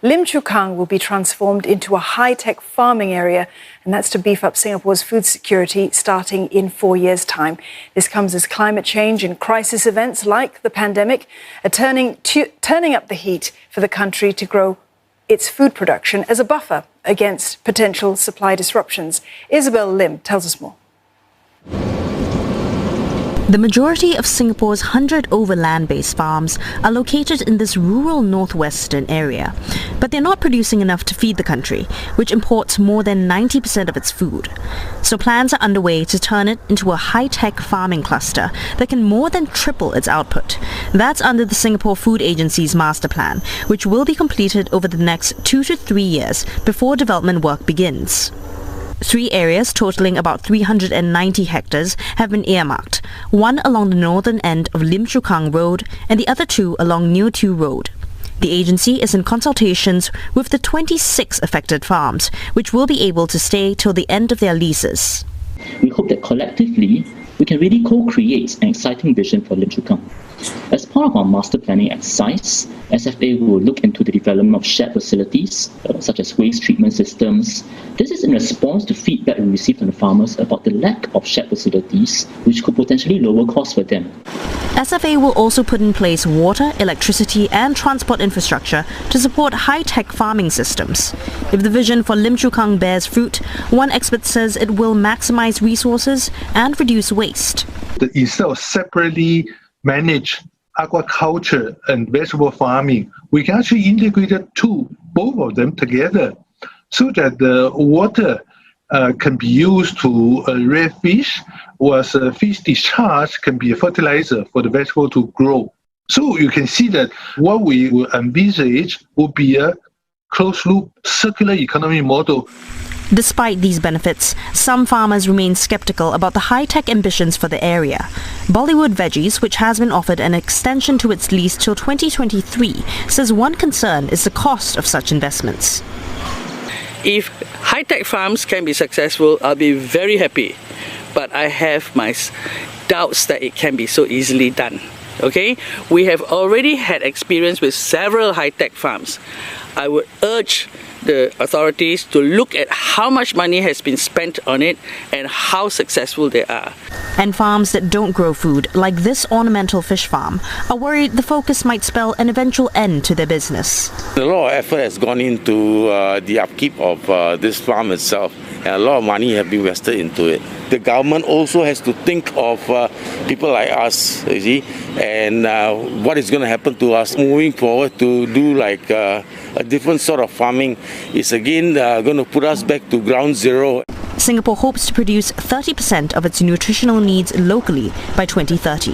Lim Chu Kang will be transformed into a high-tech farming area, and that's to beef up Singapore's food security starting in 4 years' time. This comes as climate change and crisis events like the pandemic are turning up the heat for the country to grow its food production as a buffer against potential supply disruptions. Isabel Lim tells us more. The majority of Singapore's 100 over land-based farms are located in this rural northwestern area. But they're not producing enough to feed the country, which imports more than 90% of its food. So plans are underway to turn it into a high-tech farming cluster that can more than triple its output. That's under the Singapore Food Agency's master plan, which will be completed over the next 2 to 3 years before development work begins. 3 areas totaling about 390 hectares have been earmarked, one along the northern end of Lim Chu Kang Road and the other 2 along Neo 2 Road. The agency is in consultations with the 26 affected farms, which will be able to stay till the end of their leases. We hope that collectively we can really co-create an exciting vision for Lim Chu Kang. As part of our master planning exercise, SFA will look into the development of shared facilities, such as waste treatment systems. This is in response to feedback we received from the farmers about the lack of shared facilities, which could potentially lower costs for them. SFA will also put in place water, electricity and transport infrastructure to support high-tech farming systems. If the vision for Lim Chu Kang bears fruit, one expert says it will maximize resources and reduce waste. Instead of separately manage aquaculture and vegetable farming, we can actually integrate both of them together so that the water can be used to rear fish, whereas fish discharge can be a fertilizer for the vegetable to grow. So you can see that what we will envisage will be a closed-loop circular economy model. Despite these benefits, some farmers remain skeptical about the high-tech ambitions for the area. Bollywood Veggies, which has been offered an extension to its lease till 2023, says one concern is the cost of such investments. If high-tech farms can be successful, I'll be very happy. But I have my doubts that it can be so easily done. Okay? We have already had experience with several high-tech farms. I would urge the authorities to look at how much money has been spent on it and how successful they are. And farms that don't grow food, like this ornamental fish farm, are worried the focus might spell an eventual end to their business. A lot of effort has gone into the upkeep of this farm itself, and a lot of money has been invested into it. The government also has to think of people like us, you see, and what is going to happen to us moving forward to do like a different sort of farming is again going to put us back to ground zero. Singapore hopes to produce 30% of its nutritional needs locally by 2030.